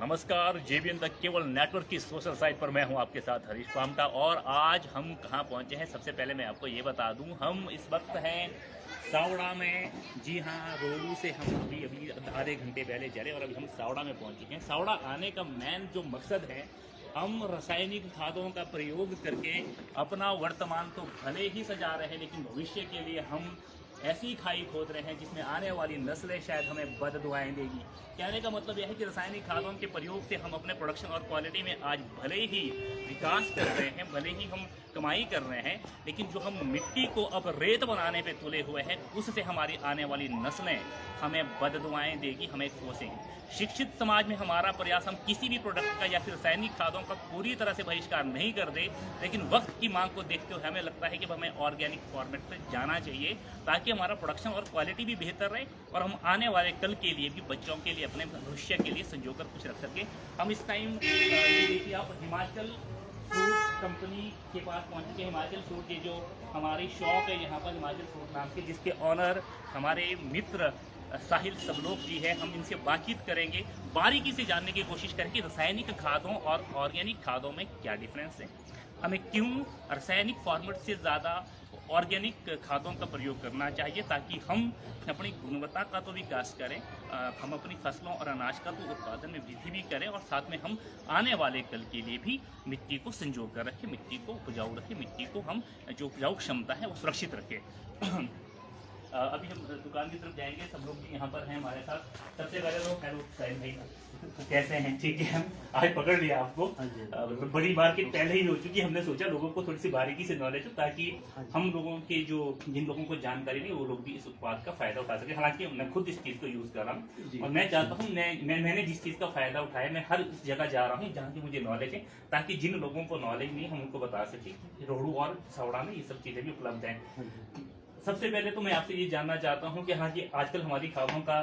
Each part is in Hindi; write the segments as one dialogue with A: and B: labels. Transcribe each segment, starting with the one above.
A: नमस्कार, जेबीएन द केबल नेटवर्क की सोशल साइट पर मैं हूं आपके साथ हरीश पामटा। और आज हम कहां पहुंचे हैं, सबसे पहले मैं आपको ये बता दूं, हम इस वक्त हैं सावड़ा में। जी हां, रोलू से हम अभी आधे घंटे पहले चले और अभी हम सावड़ा में पहुंच चुके हैं। सावड़ा आने का मेन जो मकसद है, हम रासायनिक खादों का प्रयोग करके अपना वर्तमान तो भले ही सजा रहे हैं, लेकिन भविष्य के लिए हम ऐसी खाई खोद रहे हैं जिसमें आने वाली नस्लें शायद हमें बद दुआएं देगी। कहने का मतलब यह है कि रासायनिक खादों के प्रयोग से हम अपने प्रोडक्शन और क्वालिटी में आज भले ही विकास कर रहे हैं, भले ही हम कमाई कर रहे हैं, लेकिन जो हम मिट्टी को अब रेत बनाने पे तुले हुए हैं, उससे हमारी आने वाली नस्लें हमें बद दुआएं देगी, हमें कोसेंगी। शिक्षित समाज में हमारा प्रयास, हम किसी भी प्रोडक्ट का या फिर रासायनिक खादों का पूरी तरह से बहिष्कार नहीं कर दे, लेकिन वक्त की मांग को देखते हुए हमें लगता है कि हमें ऑर्गेनिक फॉर्मेट पर जाना चाहिए, ताकि हमारा प्रोडक्शन और क्वालिटी भी बेहतर रहे और हम आने वाले कल के लिए भी, बच्चों के लिए, अपने भविष्य के लिए संजोकर कुछ रख सके। हम इस टाइम देखिए आप हिमाचल फ्रूट कंपनी के पास पहुंच चुके हैं। हिमाचल फ्रूट ये जो हमारी शॉप है यहाँ पर, हिमाचल फ्रूट नाम के, जिसके ऑनर हमारे मित्र साहिल सबलोक जी है। हम इनसे बातचीत करेंगे, बारीकी से जानने की कोशिश करेंगे रासायनिक खादों और ऑर्गेनिक खादों में क्या डिफरेंस है, हमें क्यों रासायनिक फॉर्मेट से ज़्यादा ऑर्गेनिक खादों का प्रयोग करना चाहिए, ताकि हम अपनी गुणवत्ता का तो विकास करें, हम अपनी फसलों और अनाज का तो उत्पादन में वृद्धि भी करें, और साथ में हम आने वाले कल के लिए भी मिट्टी को संजो कर रखें, मिट्टी को उपजाऊ रखें, मिट्टी को हम जो उपजाऊ क्षमता है वो सुरक्षित रखें। अभी हम दुकान की तरफ जाएंगे, सब लोग भी यहाँ पर हैं हमारे साथ। सबसे पहले तो हेलो साहिल भाई, कैसे हैं? ठीक है, हम आज पकड़ लिया आपको। बड़ी मार्केट पहले ही हो चुकी है, हमने सोचा लोगों को थोड़ी सी बारीकी से नॉलेज हो, ताकि हम लोगों के जो जिन लोगों को जानकारी नहीं, वो लोग भी इस उत्पाद का फायदा उठा सके। हालांकि मैं खुद इस चीज को यूज कर रहा हूँ और मैं चाहता हूँ, मैंने जिस चीज का फायदा उठाया, मैं हर उस जगह जा रहा हूँ जहाँ की मुझे नॉलेज है, ताकि जिन लोगों को नॉलेज नहीं हम उनको बता सके। रोहड़ू और सावड़ा में ये सब चीजें भी उपलब्ध हैं। सबसे पहले तो मैं आपसे ये जानना चाहता हूँ कि हाँ जी, आजकल हमारी खादों का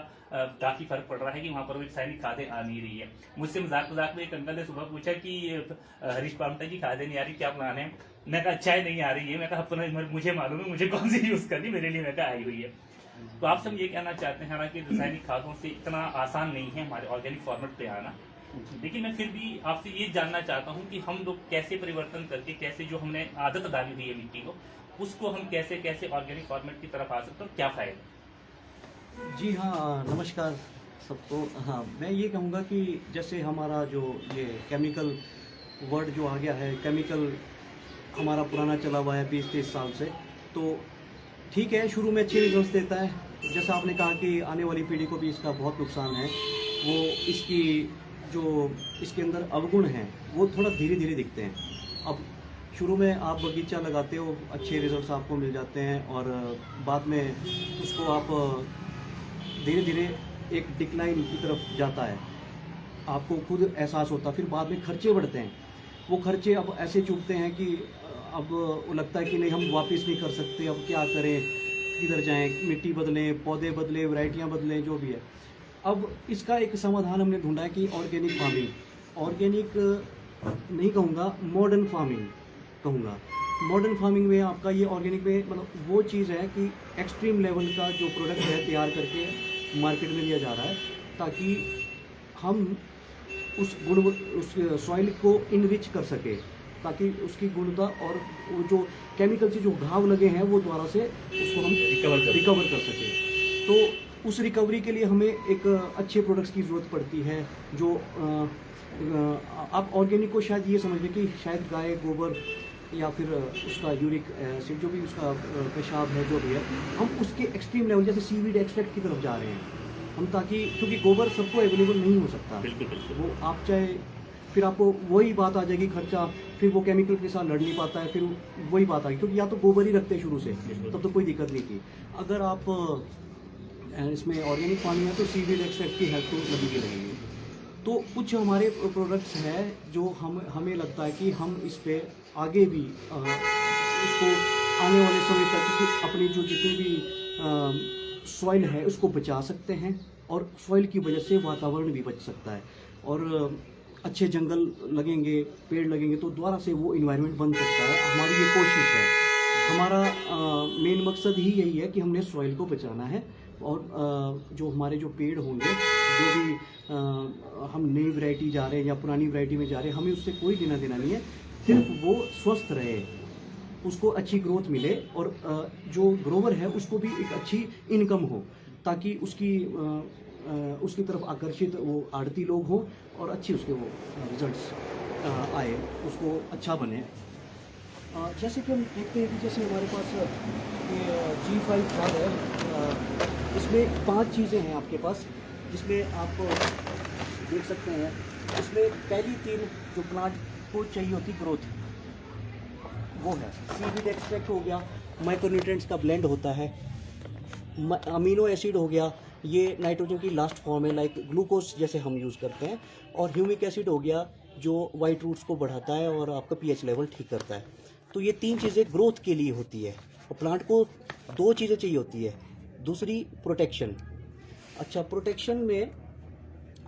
A: काफी फर्क पड़ रहा है कि वहाँ पर भी रासायनिक खादें आ नहीं रही है। मुझसे मजाक में एक अंकल ने सुबह पूछा कि हरीश पामटा की खादें नहीं आ रही, क्या प्लान है? मैं कहा अच्छा नहीं आ रही है। मैं कहा अपना मुझे मालूम है, मुझे कौन सी यूज करनी, मेरे लिए मैं कहा आई हुई है। तो आपसे हम ये कहना चाहते हैं हालांकि रासायनिक खादों से इतना आसान नहीं है हमारे ऑर्गेनिक फॉर्मेट पे आना, लेकिन मैं फिर भी आपसे ये जानना चाहता हूँ कि हम लोग कैसे परिवर्तन करके, कैसे जो हमने आदत डाली हुई है मिट्टी को, उसको हम कैसे कैसे ऑर्गेनिक फॉर्मेट की तरफ आ सकते हैं, क्या फायदा?
B: जी हाँ, नमस्कार सबको। हाँ, मैं ये कहूँगा कि जैसे हमारा जो ये केमिकल वर्ड जो आ गया है, केमिकल हमारा पुराना चला हुआ है 20-30 साल से, तो ठीक है, शुरू में अच्छे रिजल्ट्स देता है। जैसा आपने कहा कि आने वाली पीढ़ी को भी इसका बहुत नुकसान है, वो इसकी जो इसके अंदर अवगुण हैं वो थोड़ा धीरे धीरे दिखते हैं। अब शुरू में आप बगीचा लगाते हो, अच्छे रिजल्ट्स आपको मिल जाते हैं, और बाद में उसको आप धीरे धीरे एक डिक्लाइन की तरफ जाता है, आपको खुद एहसास होता है। फिर बाद में खर्चे बढ़ते हैं, वो खर्चे अब ऐसे चुभते हैं कि अब लगता है कि नहीं, हम वापस नहीं कर सकते, अब क्या करें, किधर जाएं, मिट्टी बदलें, पौधे बदलें, वैरायटियाँ बदलें, जो भी है। अब इसका एक समाधान हमने ढूंढा है कि ऑर्गेनिक फार्मिंग, ऑर्गेनिक नहीं कहूँगा, मॉडर्न फार्मिंग कहूँगा। मॉडर्न फार्मिंग में आपका ये ऑर्गेनिक में मतलब वो चीज़ है कि एक्सट्रीम लेवल का जो प्रोडक्ट है तैयार करके मार्केट में लिया जा रहा है, ताकि हम उस सॉइल को इनरिच कर सके, ताकि उसकी गुणवत्ता और वो जो केमिकल से जो घाव लगे हैं वो दोबारा से उसको हम रिकवर कर सके। तो उस रिकवरी के लिए हमें एक अच्छे प्रोडक्ट्स की ज़रूरत पड़ती है। जो आप ऑर्गेनिक को शायद ये समझ लें कि शायद गाय गोबर या फिर उसका यूरिक एसिड, जो भी उसका पेशाब है, जो भी है, हम उसके एक्सट्रीम लेवल जैसे सीवीड एक्सट्रैक्ट की तरफ जा रहे हैं हम, ताकि क्योंकि गोबर सबको अवेलेबल नहीं हो सकता।
A: बिल्कुल।
B: वो आप चाहे, फिर आपको वही बात आ जाएगी, खर्चा, फिर वो केमिकल के साथ लड़ नहीं पाता है, फिर वही बात आ गई, क्योंकि या तो गोबर ही रखते हैं शुरू से, तब तो कोई दिक्कत नहीं थी। अगर आप इसमें ऑर्गेनिक फार्मिंग है तो सीवीड एक्सट्रैक्ट की हेल्प तो लगेगी। तो कुछ हमारे प्रोडक्ट्स हैं जो हमें लगता है कि हम इस पे आगे भी इसको आने वाले समय तक अपनी जो जितनी भी सॉइल है उसको बचा सकते हैं, और सॉइल की वजह से वातावरण भी बच सकता है, और अच्छे जंगल लगेंगे, पेड़ लगेंगे, तो दोबारा से वो इन्वायरमेंट बन सकता है। हमारी ये कोशिश है, हमारा मेन मकसद ही यही है कि हमने सॉइल को बचाना है, और जो हमारे जो पेड़ होंगे, जो भी हम नई वैरायटी जा रहे हैं या पुरानी वैरायटी में जा रहे हैं, हमें उससे कोई लेना देना नहीं है, सिर्फ वो स्वस्थ रहे, उसको अच्छी ग्रोथ मिले और जो ग्रोवर है उसको भी एक अच्छी इनकम हो, ताकि उसकी तरफ आकर्षित वो आड़ती लोग हों और अच्छी उसके वो रिजल्ट्स आए, उसको अच्छा बने। जैसे कि हम देखते हैं कि जैसे हमारे पास ये G5 खाद है, इसमें 5 चीज़ें हैं आपके पास, जिसमें आप देख सकते हैं। इसमें पहली 3 जो प्लांट को चाहिए होती ग्रोथ, वो है सीवीड एक्सट्रैक्ट हो गया, माइक्रोन्यूट्रिएंट्स का ब्लेंड होता है, अमीनो एसिड हो गया, ये नाइट्रोजन की लास्ट फॉर्म है, लाइक ग्लूकोज जैसे हम यूज़ करते हैं, और ह्यूमिक एसिड हो गया जो वाइट रूट्स को बढ़ाता है और आपका पीएच लेवल ठीक करता है। तो ये 3 चीज़ें ग्रोथ के लिए होती है, और प्लांट को 2 चीज़ें चाहिए होती है। दूसरी प्रोटेक्शन। अच्छा, प्रोटेक्शन में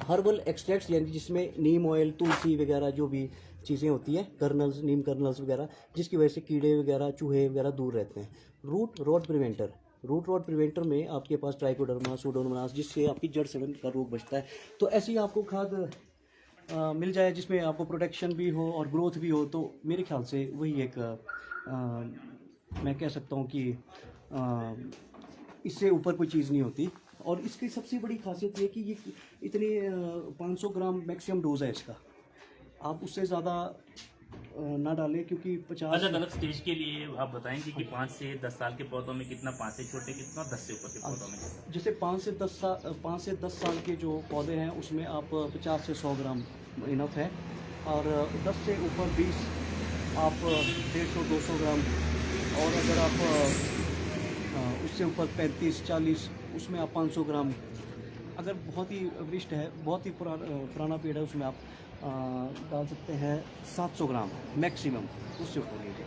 B: हर्बल एक्सट्रैक्ट्स, यानी जिसमें नीम ऑयल, तुलसी वगैरह जो भी चीज़ें होती हैं, कर्नल्स, नीम कर्नल्स वगैरह, जिसकी वजह से कीड़े वगैरह, चूहे वगैरह दूर रहते हैं। रूट रॉट प्रिवेंटर में आपके पास ट्राइकोडर्मा, सूडोमोनास, जिससे आपकी जड़ सड़न का रोग बचता है। तो ऐसी ही आपको खाद मिल जाए जिसमें आपको प्रोटेक्शन भी हो और ग्रोथ भी हो, तो मेरे ख्याल से वही एक मैं कह सकता हूँ कि इससे ऊपर कोई चीज़ नहीं होती। और इसकी सबसे बड़ी खासियत ये कि ये इतने 500 ग्राम मैक्सिमम डोज है इसका, आप उससे ज़्यादा ना डालें, क्योंकि 50
A: अलग अलग स्टेज के लिए आप बताएंगे कि 5 से 10 साल के पौधों में कितना, 5 से छोटे कितना, 10 से ऊपर के पौधों में कितना?
B: जैसे 5 से 10 साल के जो पौधे हैं उसमें आप 50 से 100 ग्राम इनफ है, और 10 से ऊपर 20 आप 150-200 ग्राम, और अगर आप उससे ऊपर 35-40 उसमें आप 500 ग्राम, अगर बहुत ही वरिष्ठ है, बहुत ही पुराना पेड़ है, उसमें आप डाल सकते हैं 700 ग्राम मैक्सिमम, उससे ऊपर लीजिए,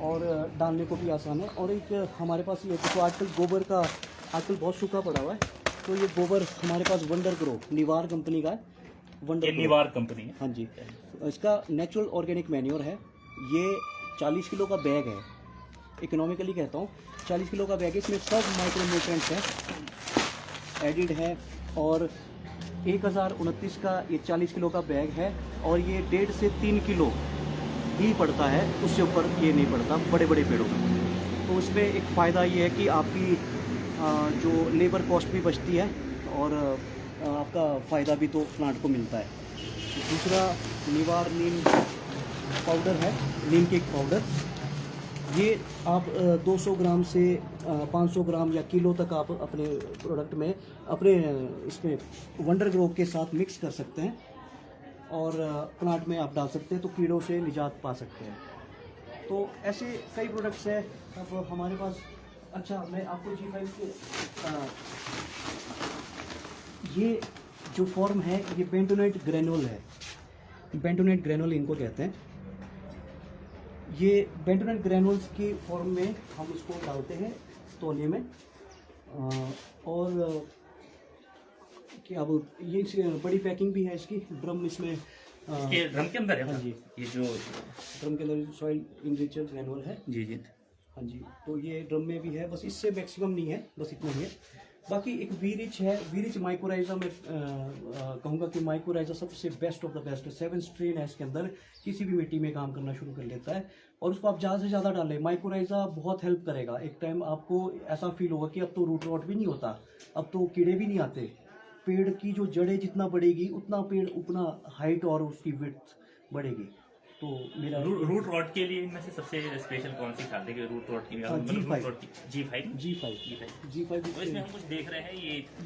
B: और डालने को भी आसान है। और एक हमारे पास ये तो आजकल गोबर का आजकल बहुत सूखा पड़ा हुआ है, तो ये गोबर हमारे पास वंडर ग्रो निवार कंपनी का है,
A: निवार कंपनी है।
B: हाँ जी, इसका नेचुरल ऑर्गेनिक मैन्योर है। ये 40 किलो का बैग है, इकोनॉमिकली कहता हूँ, 40 किलो का बैग है, इसमें सब माइक्रोन्यूट्रिएंट्स है एडिड है, और 1029 का ये 40 किलो का बैग है, और ये 1.5 से 3 किलो ही पड़ता है, उससे ऊपर ये नहीं पड़ता बड़े बड़े पेड़ों में। तो इसमें एक फ़ायदा ये है कि आपकी जो लेबर कॉस्ट भी बचती है, और आपका फ़ायदा भी तो प्लांट को मिलता है। दूसरा निवार नीम पाउडर है, नीम केक पाउडर, ये आप 200 ग्राम से 500 ग्राम या किलो तक आप अपने प्रोडक्ट में, अपने इसमें वंडर ग्रो के साथ मिक्स कर सकते हैं, और प्लांट में आप डाल सकते हैं, तो कीड़ों से निजात पा सकते हैं। तो ऐसे कई प्रोडक्ट्स हैं अब हमारे पास। अच्छा, मैं आपको G5 के ये जो फॉर्म है, ये बेंटोनेट ग्रेनुल है, बेंटोनेट ग्रेनुल इनको कहते हैं। ये बेंटोनेट ग्रेनुल्स की फॉर्म में हम इसको डालते हैं तौलिए में, और क्या बोल, ये बड़ी पैकिंग भी है इसकी, ड्रम इसमें
A: इसके ड्रम के अंदर है।
B: हाँ जी,
A: ये जो
B: ड्रम के अंदर सॉइल इनरिचर ग्रेनुल है।
A: जी जी,
B: हाँ जी, तो ये ड्रम में भी है, बस इससे मैक्सिमम नहीं है, बस इतना ही है। बाकी एक वीरिच है, वीरिच माइक्रोराइजा में कहूँगा कि माइक्रोराइजा सबसे बेस्ट ऑफ द बेस्ट है। 7 स्ट्रेन है इसके अंदर, किसी भी मिट्टी में काम करना शुरू कर लेता है, और उसको आप ज़्यादा से ज़्यादा डालें। माइक्रोराइजा बहुत हेल्प करेगा। एक टाइम आपको ऐसा फील होगा कि अब तो रूट रॉट भी नहीं होता, अब तो कीड़े भी नहीं आते, पेड़ की जो जड़ें जितना बढ़ेगी उतना पेड़ उतना हाइट और उसकी विड्थ बढ़ेगी। तो मेरा
A: रूट रॉट के लिए इनमें से सबसे स्पेशल कौन सी खाद है रूट रॉट की? G5। तो इसमें हम कुछ देख रहे हैं,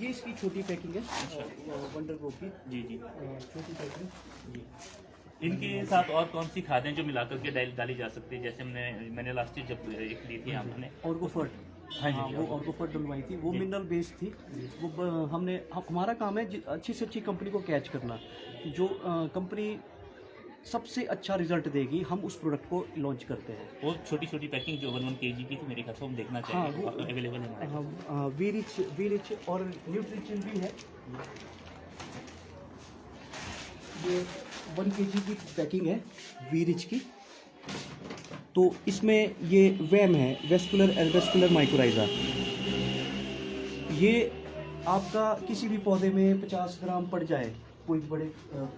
A: ये
B: इसकी छोटी पैकिंग है वंडर ग्रो की।
A: जी जी,
B: छोटी पैकिंग जी।
A: इनके साथ और कौन सी खादें जो मिलाकर के डाली जा सकती है? जैसे मैंने लास्ट ईयर जब एक ली थी आपने
B: ऑर्गोफर्ट,
A: हाँ जी,
B: वो ऑर्गोफर्ट डलवाई थी, वो मिनरल बेस्ड थी। वो हमारा काम है अच्छी से अच्छी कंपनी को कैच करना, जो कंपनी सबसे अच्छा रिजल्ट देगी, हम उस प्रोडक्ट को लॉन्च करते हैं।
A: वो छोटी छोटी पैकिंग जो 1 kg की थी, मेरे ख्याल से हम देखना चाहिए। हाँ, अवेलेबल है।
B: हाँ, वीरिच और न्यूट्रिचिन भी है। ये 1 kg की पैकिंग है वीरिच की। तो इसमें ये वैम है, वेस्कुलर एल्वेस्कुलर माइक्रोराइजा, ये आपका किसी भी पौधे में 50 ग्राम पड़ जाए कोई बड़े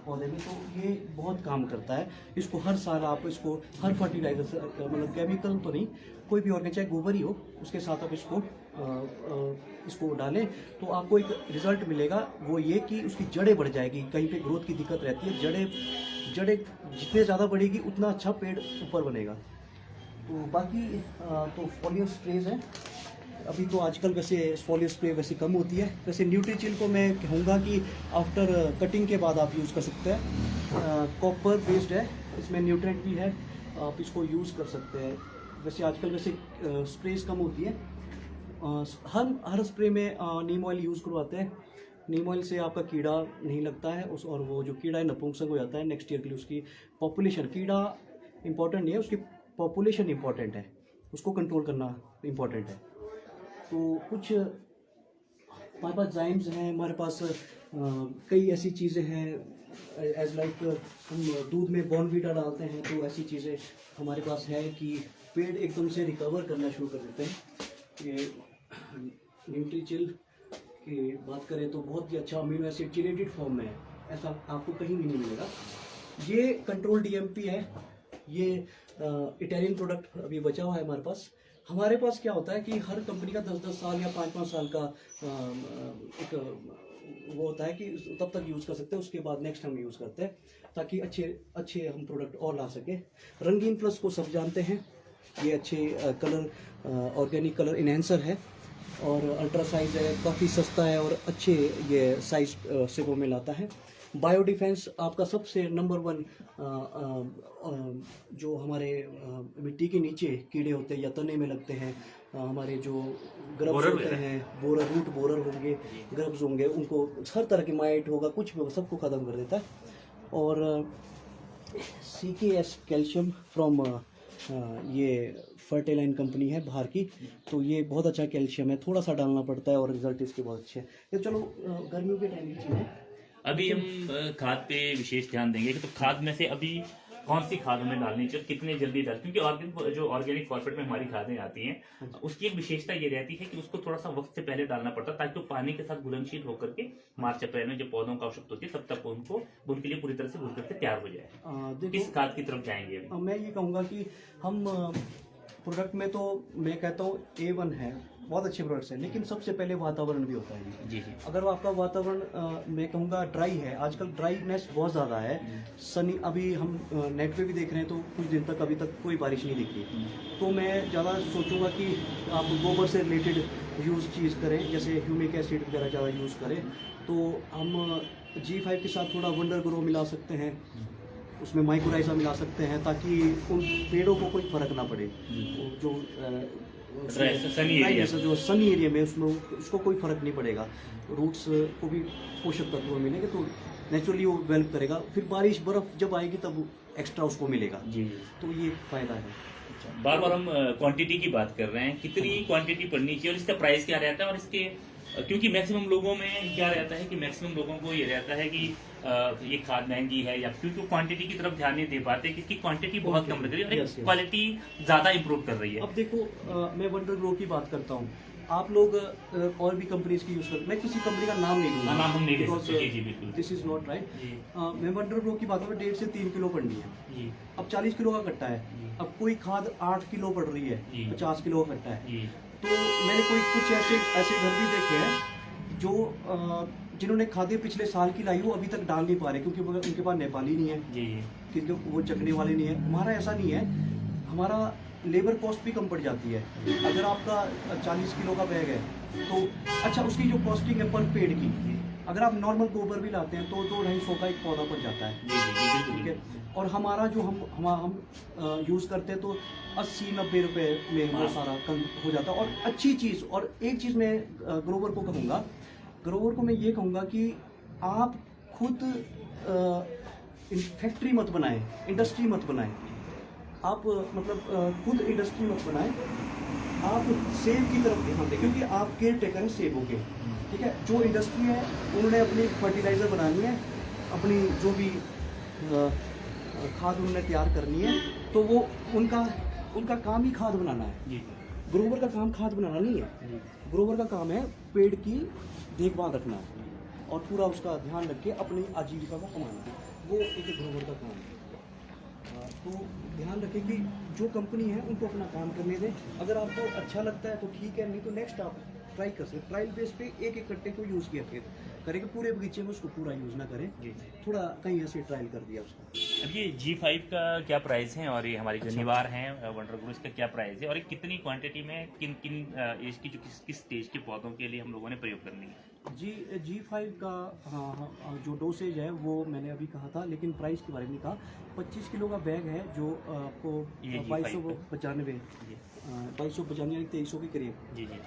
B: पौधे में, तो ये बहुत काम करता है। इसको हर साल आप इसको हर फर्टिलाइजर से, मतलब केमिकल तो नहीं, कोई भी ऑर्गेनिक चाहे गोबर ही हो, उसके साथ आप इसको डालें तो आपको एक रिजल्ट मिलेगा। वो ये कि उसकी जड़ें बढ़ जाएगी। कहीं पे ग्रोथ की दिक्कत रहती है, जड़ें जितने ज़्यादा बढ़ेगी उतना अच्छा पेड़ ऊपर बनेगा। तो बाकी तो फॉलियर स्प्रेज है। अभी तो आजकल वैसे फॉलियर स्प्रे वैसे कम होती है। वैसे न्यूट्रीचिल को मैं कहूँगा कि आफ्टर कटिंग के बाद आप यूज़ कर सकते हैं। कॉपर बेस्ड है, इसमें न्यूट्रेंट भी है, आप इसको यूज़ कर सकते हैं। वैसे आजकल वैसे स्प्रेज कम होती है। हर स्प्रे में नीम ऑयल यूज़ करवाते हैं। नीम ऑयल से आपका कीड़ा नहीं लगता है और वो जो कीड़ा है नपुंसक हो जाता है नेक्स्ट ईयर के लिए। उसकी पॉपुलेशन, कीड़ा इंपॉर्टेंट नहीं है, उसकी पॉपुलेशन इंपॉर्टेंट है, उसको कंट्रोल करना इंपॉर्टेंट है। तो कुछ हमारे पास जाइम्स हैं, हमारे पास कई ऐसी चीज़ें हैं एज लाइक हम दूध में बॉर्नवीटा डालते हैं, तो ऐसी चीज़ें हमारे पास है कि पेड़ एकदम से रिकवर करना शुरू कर देते हैं। ये न्यूट्रीचिल की बात करें तो बहुत ही अच्छा अमीनो एसिड चिलेटेड फॉर्म में है, ऐसा आपको कहीं भी नहीं मिलेगा। ये कंट्रोल डीएमपी है, ये इटालियन प्रोडक्ट अभी बचा हुआ है हमारे पास। हमारे पास क्या होता है कि हर कंपनी का 10-10 साल या 5-5 साल का एक वो होता है कि तब तक यूज़ कर सकते हैं, उसके बाद नेक्स्ट हम यूज़ करते हैं ताकि अच्छे हम प्रोडक्ट और ला सकें। रंगीन प्लस को सब जानते हैं, ये अच्छे कलर ऑर्गेनिक कलर इन्हेंसर है और अल्ट्रा साइज है, काफ़ी सस्ता है और अच्छे ये साइज से वो मिलाता है। बायो डिफेंस आपका सबसे नंबर 1 जो हमारे मिट्टी के नीचे कीड़े होते हैं या तने में लगते हैं, हमारे जो ग्रब्स होते हैं, रूट बोरर होंगे, ग्रब्स होंगे, उनको हर तरह की माइट होगा, कुछ भी होगा, सबको ख़त्म कर देता है। और CKS कैल्शियम फ्रॉम ये फर्टिलाइन कंपनी है बाहर की, तो ये बहुत अच्छा कैल्शियम है, थोड़ा सा डालना पड़ता है और रिजल्ट इसके बहुत अच्छे हैं। ये चलो गर्मियों के टाइम की चीज़ है।
A: अभी हम खाद पे विशेष ध्यान देंगे कि तो खाद में से अभी कौन सी खाद हमें डालनी चाहिए, कितने जल्दी डाल, क्योंकि ऑर्गेनिक फॉर्मेट में हमारी खादें आती हैं, उसकी एक विशेषता ये रहती है कि उसको थोड़ा सा वक्त से पहले डालना पड़ता है ताकि वो पानी के साथ घुलनशील होकर के मार्च अप्रैल में जब पौधों का आवश्यकता होती है तब तक उनके लिए पूरी तरह से घुल करके तैयार हो जाए। किस खाद की तरफ जाएंगे?
B: मैं ये कहूँगा कि हम प्रोडक्ट में तो मैं कहता हूँ A1 है, बहुत अच्छे प्रोडक्ट्स हैं, लेकिन सबसे पहले वातावरण भी होता है
A: जी।
B: अगर आपका वातावरण मैं कहूँगा ड्राई है, आजकल ड्राईनेस बहुत ज़्यादा है, सनी, अभी हम नेट पे भी देख रहे हैं तो कुछ दिन तक अभी तक कोई बारिश नहीं दिख रही, तो मैं ज़्यादा सोचूंगा कि आप गोबर से रिलेटेड चीज़ करें, जैसे ह्यूमिक एसिड वगैरह ज़्यादा यूज़ करें। तो हम G5 के साथ थोड़ा वंडर ग्रो मिला सकते हैं, उसमें माइक्रोराइजा मिला सकते हैं ताकि उन पेड़ों को कोई फर्क ना पड़े। जो जो सनी एरिया में उसमें उसको कोई फर्क नहीं पड़ेगा, रूट्स को भी पोषक तत्व मिलेंगे तो नेचुरली वो डेवलप करेगा। फिर बारिश बर्फ जब आएगी तब एक्स्ट्रा उसको मिलेगा जी, तो ये फायदा है।
A: बार बार हम क्वांटिटी की बात कर रहे हैं, कितनी क्वांटिटी पड़नी चाहिए और इसका प्राइस क्या रहता है, और इसके क्योंकि मैक्सिमम लोगों में क्या रहता है कि मैक्सिमम लोगों को ये रहता है कि ये खाद महंगी है, या क्योंकि क्वांटिटी की तरफ ध्यान नहीं दे पाते कि इसकी क्वांटिटी बहुत कम लग रही है और क्वालिटी ज्यादा इंप्रूव कर रही है।
B: अब देखो मैं वंडर ग्रो की बात करता हूँ, आप लोग और भी कंपनीज की यूज करते, मैं किसी कंपनी का नाम नहीं लूंगा,
A: नाम हम नहीं ले सकते,
B: दिस इज नॉट राइट। मैं वंडर ग्रो की बात करूँ, 1.5 से 3 किलो पड़नी है, अब 40 किलो का कट्टा है, अब कोई खाद 8 किलो पड़ रही है, 50 किलो का कट्टा है। तो मैंने कुछ ऐसे घर भी देखे हैं जो जिन्होंने खादें पिछले साल की लाई वो अभी तक डाल नहीं पा रहे क्योंकि उनके पास नेपाली नहीं है, क्योंकि वो चकने वाले नहीं है। हमारा ऐसा नहीं है, हमारा लेबर कॉस्ट भी कम पड़ जाती है। अगर आपका 40 किलो का बैग है तो अच्छा, उसकी जो कॉस्टिंग है पर पेड़ की, अगर आप नॉर्मल गोबर भी लाते हैं तो 200-250 का एक पौधा पड़ जाता है, ठीक है। और हमारा जो हम यूज़ करते हैं तो 80-90 रुपए में वो सारा कम हो जाता है। और अच्छी चीज़, और एक चीज़ मैं ग्रोवर को कहूँगा, ग्रोवर को मैं ये कहूँगा कि आप खुद फैक्ट्री मत बनाएं, इंडस्ट्री मत बनाएं, आप मतलब खुद इंडस्ट्री मत बनाएं, आप सेब की तरफ ध्यान दें क्योंकि आप केयर टेकर हैं सेबों के, ठीक है। जो इंडस्ट्री है उन्होंने अपनी फर्टिलाइज़र बनानी है, अपनी जो भी खाद उन्होंने तैयार करनी है, तो वो उनका काम ही खाद बनाना है। ग्रोवर का काम खाद बनाना नहीं है, ग्रोवर का काम है पेड़ की देखभाल रखना और पूरा उसका ध्यान रख के अपनी आजीविका को कमाना, वो एक ग्रोवर का काम है। तो ध्यान रखें कि जो कंपनी है उनको अपना काम करने दें, अगर आपको अच्छा लगता है तो ठीक है, नहीं तो नेक्स्ट आप ट्राई कर सकते। ट्रायल बेस पे एक एक कट्टे को यूज़ किया, फिर करेंगे पूरे बगीचे में उसको पूरा यूज़ ना करें, थोड़ा कहीं ऐसे ट्रायल कर दिया उसका।
A: अब ये G5 का क्या प्राइस है और ये हमारी जो निवार हैं वंडर ग्रो, इसका क्या प्राइस है और ये कितनी क्वांटिटी में किन किन एज की जो किस स्टेज के पौधों के लिए हम लोगों ने प्रयोग करनी है?
B: G5 का हाँ, जो डोसेज है वो मैंने अभी कहा था, लेकिन प्राइस के बारे में कहा। 25 किलो का बैग है जो आपको
A: ये
B: 2295 यानी 2300 के करीब।
A: जी जी।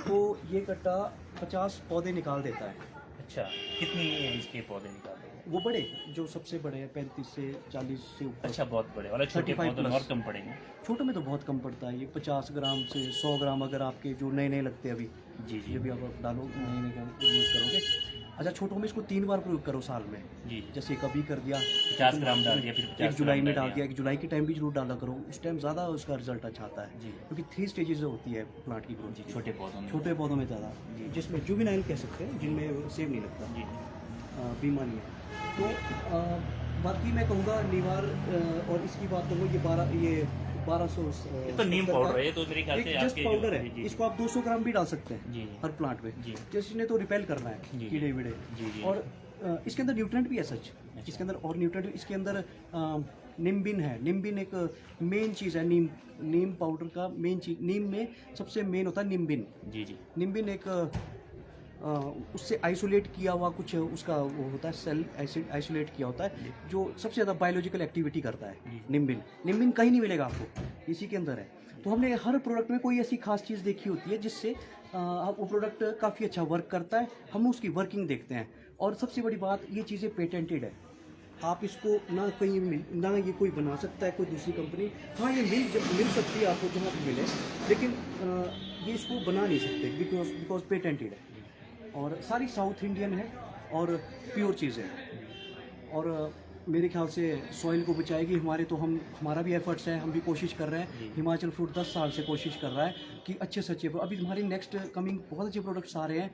B: तो ये कट्टा 50 पौधे निकाल देता है।
A: अच्छा, कितनी एज के पौधे निकालते हैं?
B: वो बड़े जो सबसे बड़े हैं 35 से 40 से ऊपर।
A: अच्छा, बहुत बड़े वाले, छोटे
B: 35
A: पौधे में
B: प्लस।
A: और कम पड़ेंगे।
B: छोटों में तो बहुत कम पड़ता है, ये 50 ग्राम से 100 ग्राम अगर आपके जो नए नए लगते हैं अभी,
A: जी जी
B: ये भी आप डालो नए नए यूज़ करोगे। अच्छा, छोटों में इसको 3 बार प्रयोग करो साल में,
A: जी।
B: जैसे कभी कर दिया
A: 50 ग्राम डाल दिया, फिर
B: 1 जुलाई में डाल
A: दिया।
B: दिया, 1 जुलाई के टाइम भी जरूर डाला करो, उस टाइम ज़्यादा उसका रिजल्ट अच्छा आता है,
A: जी।
B: क्योंकि 3 स्टेजेस होती है प्लांट की ग्रोथ की।
A: छोटे पौधों में।
B: छोटे पौधों में ज़्यादा, जिसमें जुवेनाइल कह सकते हैं, जिनमें सेब नहीं लगता,
A: जी
B: बीमा नहीं है। तो बाकी मैं कहूँगा निवार और इसकी बात करूँ, ये 1200
A: ये तो नीम पाउडर है, ये तो मेरे ख्याल से
B: जस्ट
A: आपके
B: पाउडर
A: जी,
B: है,
A: जी,
B: इसको आप 200 ग्राम भी डाल सकते हैं
A: जी
B: हर प्लांट पे,
A: जी।
B: जैसे ने तो रिपेल करना है
A: जी,
B: कीड़े वीड़े।
A: जी, जी।
B: और इसके अंदर न्यूट्रेंट भी है सच, इसके अंदर और न्यूट्रेंट, इसके अंदर निम्बिन है। निम्बिन एक मेन चीज़ है, नीम पाउडर का मेन चीज, नीम में सबसे मेन होता है निम्बिन।
A: जी जी।
B: निम्बिन एक उससे आइसोलेट किया हुआ कुछ उसका वो होता है, सेल आइसोलेट किया होता है, जो सबसे ज़्यादा बायोलॉजिकल एक्टिविटी करता है। निम्बिन कहीं नहीं मिलेगा आपको, इसी के अंदर है। तो हमने हर प्रोडक्ट में कोई ऐसी खास चीज़ देखी होती है जिससे वो प्रोडक्ट काफ़ी अच्छा वर्क करता है, हम उसकी वर्किंग देखते हैं। और सबसे बड़ी बात, ये चीज़ें पेटेंटेड है, आप इसको ना कहीं ना ये कोई बना सकता है, कोई दूसरी कंपनी, हाँ ये मिल सकती है आपको जहाँ पर मिले, लेकिन ये इसको बना नहीं सकते बिकॉज पेटेंटेड है, और सारी साउथ इंडियन है और प्योर चीज़ है, और मेरे ख्याल से सॉइल को बचाएगी हमारे। तो हमारा भी एफर्ट्स है, हम भी कोशिश कर रहे हैं। हिमाचल फ्रूट 10 साल से कोशिश कर रहा है कि अच्छे से अच्छे, अभी हमारी नेक्स्ट कमिंग बहुत अच्छे प्रोडक्ट्स आ रहे हैं,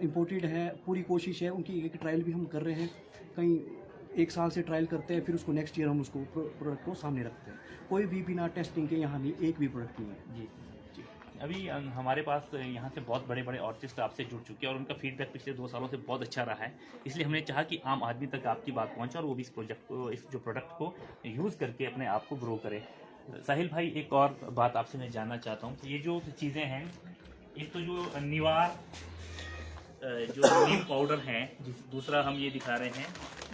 B: इम्पोर्टेड है, पूरी कोशिश है, उनकी एक ट्रायल भी हम कर रहे हैं। कहीं 1 साल से ट्रायल करते हैं, फिर उसको नेक्स्ट ईयर हम उसको प्रोडक्ट को सामने रखते हैं। कोई भी बिना टेस्टिंग के यहाँ नहीं, एक भी प्रोडक्ट नहीं है।
A: जी। अभी हमारे पास यहाँ से बहुत बड़े बड़े आर्टिस्ट आपसे जुड़ चुके हैं और उनका फीडबैक पिछले 2 सालों से बहुत अच्छा रहा है, इसलिए हमने चाहा कि आम आदमी तक आपकी बात पहुँचे और वो भी इस प्रोजेक्ट को, इस जो प्रोडक्ट को यूज़ करके अपने आप को ग्रो करे। साहिल भाई, एक और बात आपसे मैं जानना चाहता हूँ कि ये जो चीज़ें हैं, एक तो जो निवार जो नीम पाउडर है, दूसरा हम ये दिखा रहे हैं,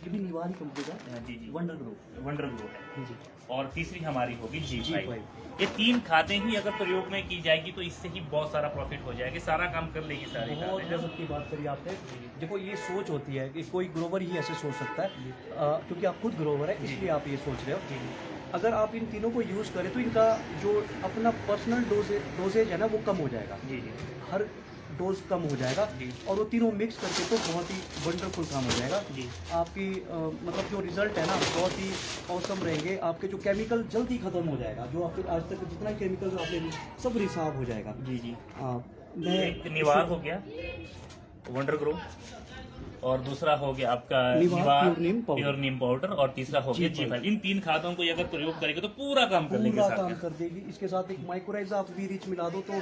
B: ये भी निवारी कंपनी का
A: जी जी
B: वंडर ग्रो
A: है,
B: जी,
A: और तीसरी हमारी होगी G5।
B: G5।
A: ये 3 खादें ही अगर प्रयोग में की जाएगी तो इससे ही बहुत सारा प्रॉफिट हो जाएगा, सारा काम कर लेगी सारी
B: बहुत
A: खादें।
B: गजब की बात करी आपने। देखो, ये सोच होती है कि कोई ग्रोवर ही ऐसे सोच सकता है, क्योंकि आप खुद ग्रोवर है इसलिए आप ये सोच रहे हो। अगर आप इन तीनों को यूज़ करें तो इनका जो अपना पर्सनल डोजेज है ना, वो कम हो जाएगा,
A: जी जी
B: हर डोज कम हो जाएगा, और वो तीनों मिक्स करके तो बहुत ही वंडरफुल काम हो जाएगा।
A: जी।
B: आपकी मतलब जो रिजल्ट है ना, बहुत ही औसम रहेंगे। आपके जो केमिकल जल्दी खत्म हो जाएगा, जो आपके आज तक जितना केमिकल आपने सब रिसाव हो जाएगा।
A: जी जी।
B: मैं
A: निवार हो गया, वंडर ग्रो, और दूसरा हो गया आपका
B: निवार
A: प्योर नीम पाउडर, और तीसरा हो गया G5। इन 3 खादों को अगर प्रयोग करेंगे तो पूरा काम कर लेंगे,
B: पूरा काम कर देगी। इसके साथ एक माइक्रोराइजा आप भी रिच मिला दो तो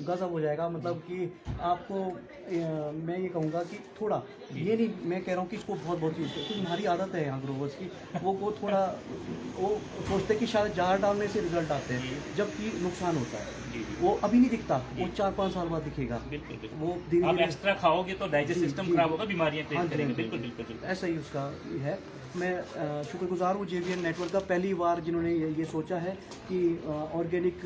B: गजब हो जाएगा। मतलब कि आपको मैं ये कहूँगा कि थोड़ा, ये नहीं मैं कह रहा हूँ कि इसको बहुत यूज़ करो, क्योंकि हमारी आदत है यहाँ ग्रोवर्स की, वो थोड़ा वो सोचते हैं कि शायद जार डालने से रिजल्ट आते हैं, जबकि नुकसान होता है। वो अभी नहीं दिखता, वो 4-5 साल बाद दिखेगा।
A: बिल्कुल।
B: वो धीरे
A: आप
B: धीरे
A: एक्स्ट्रा खाओगे तो डाइजेस्ट सिस्टम खराब होगा, बीमारियां क्रिएट करेंगे। बिल्कुल बिल्कुल।
B: ऐसा ही उसका है। मैं शुक्रगुजार हूँ JVN नेटवर्क का, पहली बार जिन्होंने ये सोचा है कि ऑर्गेनिक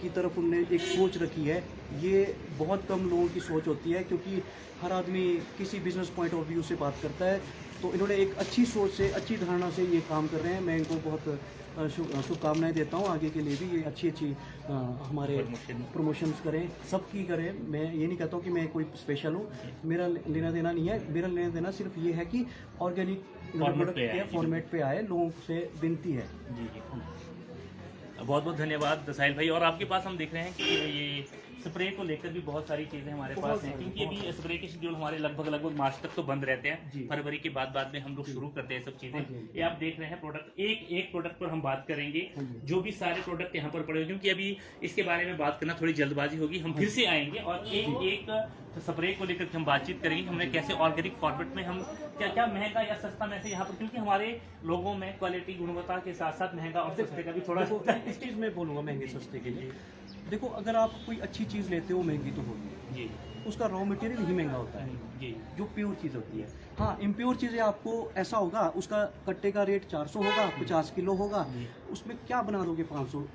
B: की तरफ उनने एक सोच रखी है। ये बहुत कम लोगों की सोच होती है, क्योंकि हर आदमी किसी बिजनेस पॉइंट ऑफ व्यू से बात करता है। तो इन्होंने एक अच्छी सोच से, अच्छी धारणा से ये काम कर रहे हैं। मैं इनको बहुत शुभकामनाएं देता हूँ आगे के लिए भी। ये अच्छी हमारे प्रमोशंस करें, सबकी करें। मैं ये नहीं कहता हूँ कि मैं कोई स्पेशल हूँ, मेरा लेना देना नहीं है। मेरा लेना देना सिर्फ ये है कि ऑर्गेनिक प्रोडक्ट के फॉर्मेट पे आए, लोगों से विनती है।
A: जी जी। बहुत बहुत धन्यवाद साहिल भाई। और आपके पास हम देख रहे हैं कि ये स्प्रे को लेकर भी बहुत सारी चीज़ें हमारे पास हैं, क्योंकि अभी स्प्रे के शेड्यूल हमारे लगभग मार्च तक तो बंद रहते हैं। फरवरी के बाद में हम लोग शुरू करते हैं सब चीज़ें। ये आप देख रहे हैं प्रोडक्ट, एक प्रोडक्ट पर हम बात करेंगे, जो भी सारे प्रोडक्ट यहाँ पर पड़े हुए, क्योंकि अभी इसके बारे में बात करना थोड़ी जल्दबाजी होगी। हम फिर से आएंगे और एक स्प्रे को लेकर हम बातचीत करेंगे, हमने कैसे ऑर्गेनिक फॉर्मेट में हम क्या क्या महंगा या सस्ता में से यहाँ पर, क्योंकि हमारे लोगों में क्वालिटी गुणवत्ता के साथ साथ महंगा और सस्ते का भी थोड़ा
B: इस चीज़ में बोलूँगा महंगे सस्ते के लिए। देखो, अगर आप कोई अच्छी चीज़ लेते हो महंगी तो होगी
A: जी,
B: उसका रॉ मटेरियल ही महंगा होता है
A: जी,
B: जो प्योर चीज़ होती है। हाँ, इम्प्योर चीज़ें आपको ऐसा होगा, उसका कट्टे का रेट 400 होगा, 50 किलो होगा, उसमें क्या बना दोगे 500,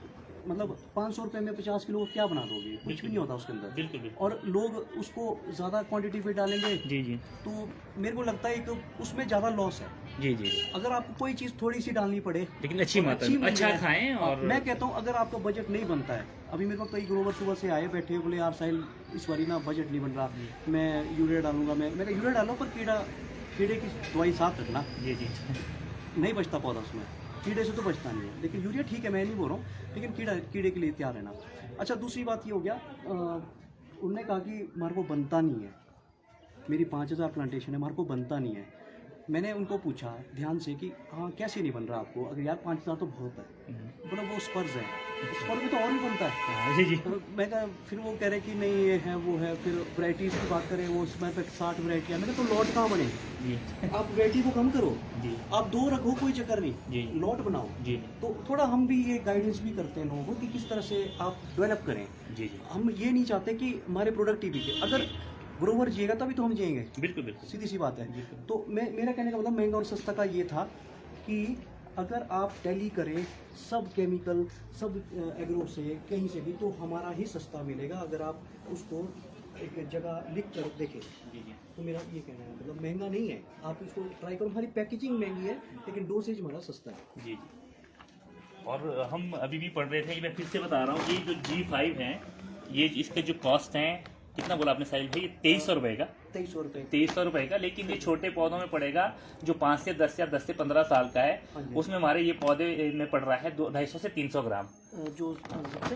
B: मतलब 500 रुपये में 50 किलो क्या बना दोगे, कुछ भी नहीं होता उसके अंदर।
A: बिल्कुल बिल्कुल।
B: और लोग उसको ज़्यादा क्वांटिटी पे डालेंगे
A: जी जी
B: तो मेरे को लगता है कि उसमें ज़्यादा लॉस है।
A: जी जी,
B: अगर आपको कोई चीज़ थोड़ी सी डालनी पड़े
A: लेकिन अच्छी मात्रा में
B: मिल
A: अच्छा
B: जाए।
A: खाएं। और
B: मैं कहता हूँ अगर आपका बजट नहीं बनता है, अभी मेरे पास कई ग्रोवर सुबह से आए बैठे, बोले यार साहिल इस बारी ना बजट नहीं बन रहा, मैं यूरिया डालूंगा। मैं यूरिया डालो पर कीड़े की दवाई साथ रखना,
A: जी जी
B: नहीं बचता पौधा उसमें, कीड़े से तो बचता नहीं है। लेकिन यूरिया ठीक है, मैं नहीं बोल रहा हूँ, लेकिन कीड़े के लिए तैयार रहना। अच्छा, दूसरी बात ये हो गया, उनने कहा कि हमारे को बनता नहीं है, मेरी 5000 प्लांटेशन है, हमारे को बनता नहीं है। मैंने उनको पूछा ध्यान से कि हाँ कैसे नहीं बन रहा आपको, अगर यार 5000 तो बहुत है। बोला वो स्पर्स है, स्पर्स में तो और भी बनता है।
A: जी जी,
B: तो मैं कहा, फिर वो कह रहे कि नहीं ये है वो है। फिर वैराइटीज़ की बात करें, वो उसमें 60 वैरायटी है। मैंने तो लॉट कहाँ बने,
A: जी
B: आप वैरायटी को कम करो,
A: जी
B: आप 2 रखो, कोई चक्कर
A: जी।
B: नहीं, लॉट बनाओ।
A: जी
B: तो थोड़ा हम भी ये गाइडेंस भी करते हैं लोगों को कि किस तरह से आप डेवलप करें।
A: जी,
B: हम ये नहीं चाहते कि हमारे प्रोडक्ट ही बिके, अगर ग्रोवर जिएगा तभी तो हम जिएंगे,
A: बिल्कुल बिल्कुल।
B: सीधी सी बात है। तो मेरा कहने का मतलब महंगा और सस्ता का ये था कि अगर आप टैली करें सब केमिकल, सब एग्रो से, कहीं से भी, तो हमारा ही सस्ता मिलेगा अगर आप उसको एक जगह लिख कर देखें।
A: जी जी,
B: तो मेरा ये कहना है, मतलब महंगा नहीं है, आप इसको ट्राई करो। हमारी पैकेजिंग महंगी है लेकिन डोसेज हमारा सस्ता है।
A: जी जी। और हम अभी भी पढ़ रहे थे, मैं फिर से बता रहा हूँ, ये जो G5 है, ये इसके जो कॉस्ट हैं, कितना बोला आपने साहिल भाई, 2300 रुपये का,
B: 2300 रुपये,
A: 2300 रुपये का। लेकिन ये छोटे पौधों में पड़ेगा जो 5 से 10 या 10 से 15 साल का है,
B: हाँ जी।
A: उसमें हमारे ये पौधे में पड़ रहा है 250 से 300 ग्राम।
B: जो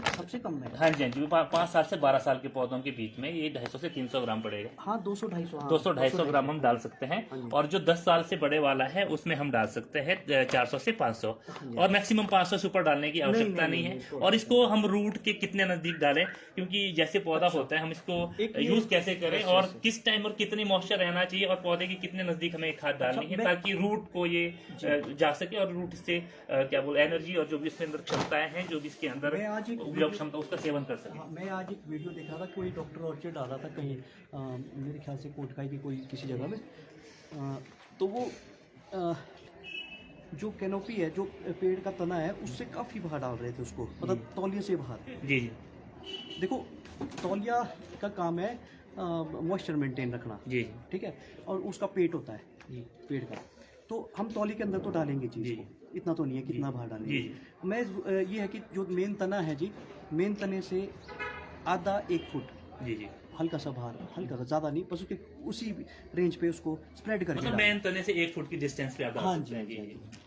B: सबसे कम है।
A: हाँ जी, हाँ जी, 5 साल से 12 साल के पौधों के बीच में ये 250 से 300 ग्राम पड़ेगा।
B: हाँ, 200-250,
A: 200-250 ग्राम हम डाल सकते हैं।
B: हाँ जी।
A: और जो 10 साल से बड़े वाला है उसमें हम डाल सकते हैं 400 से 500, और मैक्सिमम 500 से ऊपर डालने की आवश्यकता नहीं है। और इसको हम रूट के कितने नजदीक डालें, क्योंकि जैसे पौधा होता है हम इसको यूज कैसे करें और किस टाइम और कितनी मॉइस्चर रहना चाहिए और पौधे के कितने नजदीक हमें खाद डालनी है, ताकि रूट को ये जा सके और रूट से क्या बोल एनर्जी और जो भी इसके अंदर क्षमताएं हैं, जो भी इसके अंदर उपयोग क्षमता, उसका सेवन कर सके।
B: हाँ, मैं आज एक वीडियो देखा था, कोई डॉक्टर ऑर्चिड डाला था कहीं, मेरे ख्याल से कोटखाई की कोई किसी जगह में, तो वो जो कैनोपी है, जो पेड़ का तना है, उससे काफ़ी बाहर डाल रहे थे उसको, मतलब तौलिए से बाहर।
A: जी जी,
B: देखो, तौलिया का काम है मॉइस्चर मेंटेन रखना,
A: जी
B: ठीक है, और उसका पेट होता है पेड़ का, तो हम तौली के अंदर तो डालेंगे चीज़ को, इतना तो नहीं है कितना बाहर डालेंगे। मैं ये है कि जो मेन तना है जी, मेन तने से आधा 1 फुट,
A: जी जी,
B: हल्का सा बाहर, हल्का सा, ज़्यादा नहीं, बस उसके उसी रेंज पे उसको स्प्रेड करके
A: मतलब मेन तने से 1 फुट की डिस्टेंस पे आप डाल
B: हाँ
A: सकते
B: जी,
A: हैं।
B: जी,
A: जी
B: जी।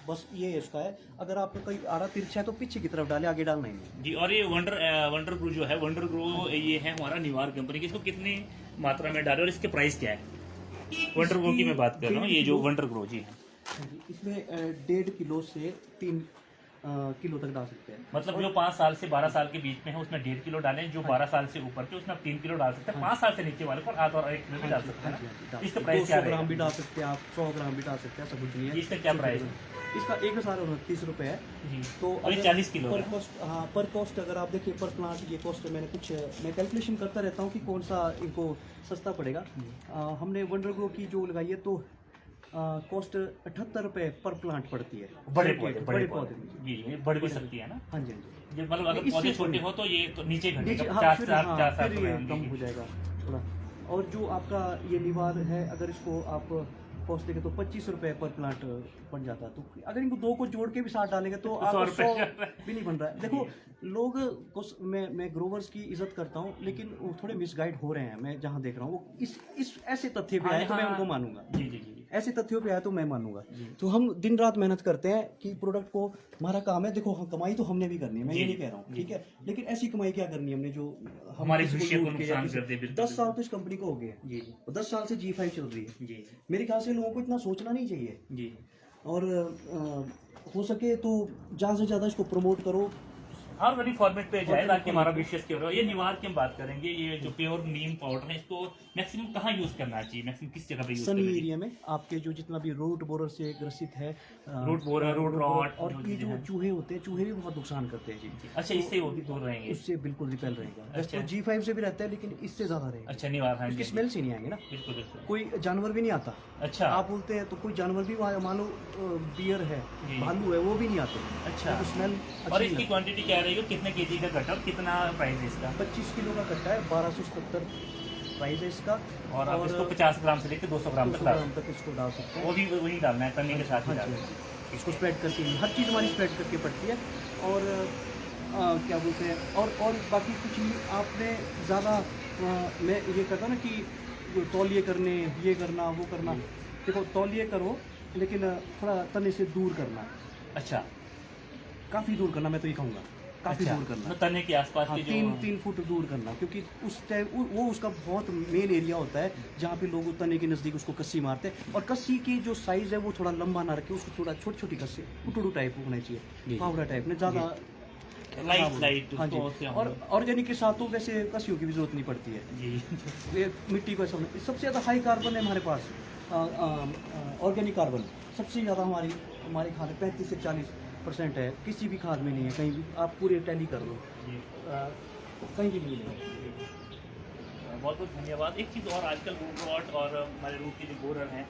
B: बस ये इसका है। अगर आपको कोई आड़ा तिरछा है तो पीछे की तरफ डाले, आगे डालना ही नहीं।
A: जी। और ये वंडर ग्रो जो है, वंडर ग्रो ये है हमारा निवार कंपनी की, इसको कितनी मात्रा में डाले और इसके प्राइस क्या है? वंडर ग्रो की मैं बात कर रहा हूँ, ये जो वंडर ग्रो जी है,
B: इसमें 1.5 किलो से 3 किलो तक डाल सकते हैं।
A: मतलब जो 5 साल से 12 साल के बीच में है उसमें 1.5 किलो डालें, जो 12 साल से ऊपर के उसमें आप 3 किलो डाल सकते हैं, 5 साल से नीचे वाले को आधा और 1 किलो भी डाल सकते हैं। इसका प्राइस क्या
B: 200 ग्राम
A: है?
B: भी डाल सकते हैं आप, 100 ग्राम भी डाल सकते हैं, सब कुछ नहीं है।
A: इसका क्या प्राइस है?
B: इसका 1029 रुपये है।
A: जी,
B: तो
A: और ये 40 किलो
B: पर
A: है।
B: कॉस्ट, हाँ, पर कॉस्ट अगर आप देखिए पर प्लांट ये कॉस्ट मैंने कुछ, मैं कैलकुलेशन करता रहता हूँ कि कौन सा इनको सस्ता पड़ेगा। हमने वंडर ग्रो की जो लगाई है तो कॉस्ट 78 रुपये पर प्लांट पड़ती है।
A: बड़े पौधे,
B: बड़े पौधे
A: जी, ये बढ़ भी सकती है ना।
B: हाँ जी, हाँ जी।
A: ये मतलब अगर
B: इससे
A: पौधे
B: कोई
A: छोटे
B: नहीं।
A: हो तो ये तो नीचे घटेगा,
B: हाँ,
A: 4
B: फिर
A: साल
B: ये कम हो जाएगा थोड़ा। और जो आपका ये निवार है, अगर इसको आप कॉस्ट देखें तो 25 रुपये पर प्लांट बन जाता है। तो अगर इनको 2 को जोड़ के भी साथ डालेंगे तो आपको 100 भी नहीं बन रहा है। देखो, लोग को मैं ग्रोवर्स की इज्जत करता हूँ, लेकिन वो थोड़े मिसगाइड हो रहे हैं। मैं जहाँ देख रहा हूँ वो इस ऐसे तथ्य पे आए तो मैं उनको मानूंगा।
A: जी जी जी।
B: ऐसे तथ्यों पे आया तो मैं मानूंगा।
A: जी।
B: तो हम दिन रात मेहनत करते हैं कि प्रोडक्ट को, हमारा काम है, देखो हम कमाई तो हमने भी करनी है, मैं
A: जी,
B: ये नहीं कह रहा हूँ,
A: जी।
B: ठीक है, लेकिन ऐसी कमाई क्या करनी है हमने जो
A: हमारे
B: किसी
A: भविष्य को
B: लूट के या
A: नुकसान
B: किसी-
A: कर दे, बिल्कुल,
B: 10 साल तो इस कंपनी को हो गए,
A: जी
B: 10 साल से G5 चल रही है।
A: जी
B: मेरे ख्याल से लोगों को इतना सोचना नहीं चाहिए,
A: जी
B: और हो सके तो ज़्यादा से ज़्यादा इसको प्रमोट करो।
A: हर बड़ी फॉर्मेट पे जाए
B: और
A: ताकि हमारा विशेष के ये निवार की हम बात करेंगे। ये जो प्योर नीम पाउडर है, इसको मैक्सिमम कहाँ यूज करना चाहिए, मैक्सिमम किस जगह पे यूज
B: सनी
A: करना चाहिए?
B: एरिया में आपके जो जितना भी रूट बोरर से ग्रसित है,
A: रूट बोरर, रूट रॉट,
B: और
A: जो
B: ये
A: चीजें
B: जो
A: हैं।
B: चूहे होते हैं, चूहे भी बहुत नुकसान करते हैं जी।
A: अच्छा, इससे वो भी दूर रहेंगे।
B: उससे बिल्कुल रिपेल रहेगा।
A: अच्छा।
B: वैसे तो G5 से भी रहता है, लेकिन इससे ज्यादा रहेगा।
A: अच्छा, निवार, हाँ
B: उसकी
A: जी,
B: स्मेल से नहीं आएंगे ना,
A: बिल्कुल बिल्कुल।
B: कोई जानवर भी नहीं आता।
A: अच्छा
B: आप बोलते हैं तो कोई जानवर भी वहाँ, मान लो बियर है,
A: जी।
B: भालू है, वो भी नहीं आते।
A: अच्छा,
B: तो स्मेल
A: और इसकी क्वांटिटी क्या रहेगी, कितने केजी का कटर, कितना प्राइस है इसका?
B: 25 किलो का कट्टा है, 1277 प्राइस है इसका।
A: और आप इसको 50 ग्राम से लेकर 200 ग्राम तक
B: 200
A: डाल,
B: ग्राम तक इसको डाल सकते हैं।
A: वो भी वही डालना है, तने के साथ ही
B: हाँ
A: डालना
B: जी,
A: है।
B: इसको स्प्रेड करके ही, हर चीज़ हमारी स्प्रेड करके पड़ती है। और क्या बोलते हैं, और बाकी कुछ नहीं आपने ज़्यादा, मैं ये करता ना कि जो तौलिए करने, ये करना, वो करना, देखो तौलिए करो, लेकिन थोड़ा तने से दूर करना,
A: अच्छा,
B: काफ़ी दूर करना, मैं तो ये कहूँगा काफ़ी
A: अच्छा,
B: दूर करना।
A: तो तने के आसपास
B: हाँ,
A: के जो
B: 3 फुट दूर करना, क्योंकि उस टाइम वो उसका बहुत मेन एरिया होता है जहाँ पे लोग तने के नज़दीक उसको कस्सी मारते हैं। और कस्सी की जो साइज़ है वो थोड़ा लंबा ना रखे, उसको थोड़ा छोटी छोटी कस्सी, उटूडू टाइप होना
A: जी।
B: चाहिए, फावड़ा टाइप में, ज़्यादा
A: लाइट
B: हाँ जी। और ऑर्गेनिक के साथ तो वैसे कस्सियों की भी जरूरत नहीं पड़ती है,
A: जी
B: ये मिट्टी को सबसे ज़्यादा हाई कार्बन है हमारे पास, ऑर्गेनिक कार्बन सबसे ज़्यादा हमारे खाद 35 से 40% है, किसी भी खाद में नहीं है, कहीं भी आप पूरे टैली कर लो,
A: जी।
B: कहीं भी नहीं है।
A: बहुत बहुत धन्यवाद। एक चीज़ और, आजकल रूट रॉट और हमारे रूट के जो बोरर हैं,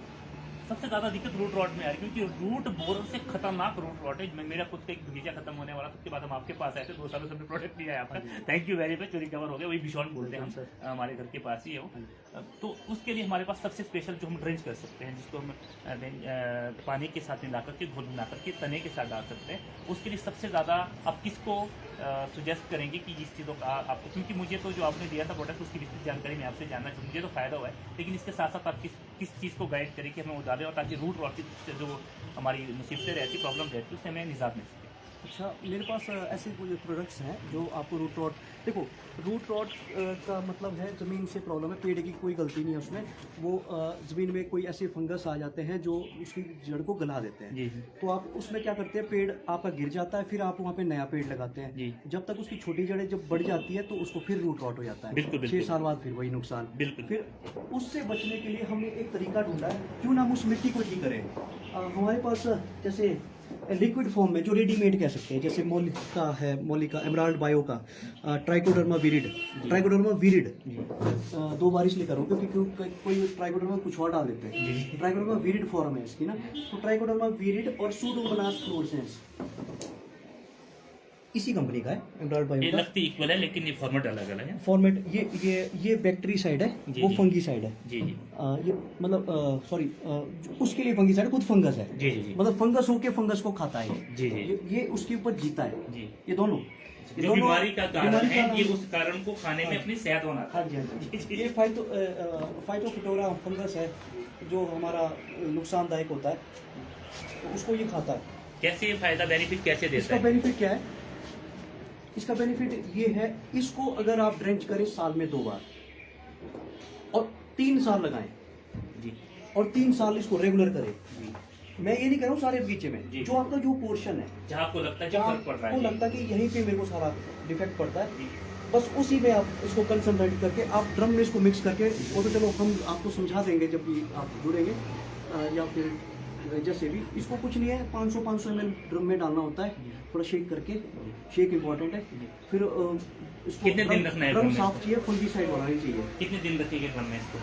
A: सबसे ज़्यादा दिक्कत रूट रॉट में आ रही है, क्योंकि रूट बोरर से खतरनाक रूट रॉट है। मेरा खुद का एक बगीचा खत्म होने वाला, उसके बाद हम आपके पास आए थे, 2 सालों से हमने प्रोडक्ट लिया है आपका, thank you very much, recover हो गया। वही बिशॉन बोलते हैं हम, हमारे घर के पास ही है वो। तो उसके लिए हमारे पास सबसे स्पेशल जो हम ड्रेंच कर सकते हैं, जिसको हम पानी के साथ मिला करके, घोल मिला करके तने के साथ डाल सकते हैं, उसके लिए सबसे ज़्यादा आप किसको सुजेस्ट करेंगे कि इस चीज़ों का आपको, क्योंकि मुझे तो जो आपने दिया था प्रोडक्ट, उसकी विस्तृत जानकारी मैं आपसे जानना चाहूँ, मुझे तो फ़ायदा हुआ है, लेकिन इसके साथ साथ आप किस चीज़ को गाइड करें कि हमें वो डालें, और ताकि रूट रॉट से जो हमारी मुसीबतें रहती, प्रॉब्लम रहती, उससे हमें निजात मिल सके।
B: अच्छा, मेरे पास ऐसे कुछ प्रोडक्ट्स हैं जो आपको रूट रॉट, देखो रूट रॉट का मतलब है ज़मीन से प्रॉब्लम है, पेड़ की कोई गलती नहीं है उसमें, वो ज़मीन में कोई ऐसे फंगस आ जाते हैं जो उसकी जड़ को गला देते हैं।
A: जी
B: तो आप उसमें क्या करते हैं, पेड़ आपका गिर जाता है, फिर आप वहाँ पे नया पेड़ लगाते हैं।
A: जी।
B: जब तक उसकी छोटी जड़ें जब बढ़ जाती है तो उसको फिर रूट रॉट हो जाता है।
A: बिल्कुल, बिल्कुल।
B: 6 साल बाद फिर वही नुकसान।
A: बिल्कुल।
B: फिर उससे बचने के लिए हमने एक तरीका ढूंढा है, क्यों ना हम उस मिट्टी को ठीक करें। हमारे पास जैसे लिक्विड फॉर्म में जो रेडीमेड कह सकते हैं, जैसे मोलिका है, मोलिका एमराल्ड बायो का ट्राइकोडर्मा विरिड 2 बार इसलिए करो क्योंकि कोई ट्राइकोडर्मा कुछ और डाल देते हैं, ट्राइकोडर्मा विरिड फॉर्म है इसकी ना, तो ट्राइकोडर्मा विरिड और सूडोमोनास फ्लोरेसेंस इसी कंपनी का है, एमराल्ड
A: ये
B: बायो का।
A: लगती इक्वल है, लेकिन ये फॉर्मेट अलग अलग है।
B: फॉर्मेट ये बैक्टीरिसाइड है,
A: जी,
B: वो
A: जी।
B: फंगीसाइड है।
A: जी जी
B: ये मतलब सॉरी, उसके लिए फंगीसाइड खुद फंगस है,
A: जी जी जी
B: मतलब फंगस होके फंगस को खाता है
A: जी जी
B: ये उसके ऊपर जीता है,
A: जी।
B: ये दोनों
A: जो बीमारी का कारण
B: बीमारी
A: है,
B: का
A: ये
B: नाम-
A: उस कारण को खाने में अपनी सेहत बनाता
B: हाँ
A: है।
B: जी हाँ जी, ये फाइटोफिटोरा फंगस है जो हमारा नुकसानदायक होता है, तो उसको ये खाता है।
A: कैसे ये फायदा बेनिफिट कैसे देता
B: इसका
A: है?
B: बेनिफिट क्या है, इसका बेनिफिट ये है, इसको अगर आप ड्रेंच करें साल में 2 बार और 3 साल लगाएं,
A: जी
B: और 3 साल इसको रेगुलर करें।
A: जी।
B: मैं ये नहीं कह रहा हूँ सारे बगीचे में,
A: जी।
B: जो आपका जो पोर्शन है,
A: जहाँ आपको लगता है जो
B: जहाँ
A: फर्क पड़ रहा
B: आपको
A: है,
B: लगता है कि यहीं पे मेरे को सारा डिफेक्ट पड़ता है,
A: जी।
B: बस उसी में आप इसको कंसंट्रेट करके आप ड्रम में इसको मिक्स करके, वो तो चलो हम आपको समझा देंगे जब भी आप जुड़ेंगे, या फिर जैसे भी, इसको कुछ नहीं है, 500 ml ड्रम में डालना होता है, थोड़ा शेक करके, शेक इम्पोर्टेंट है। फिर इसको
A: कितने दिन रखना है
B: ड्रम
A: ड्रम में?
B: साफ चाहिए, फंगीसाइड वाला नहीं चाहिए।
A: कितने दिन रखेंगे घर में इसको?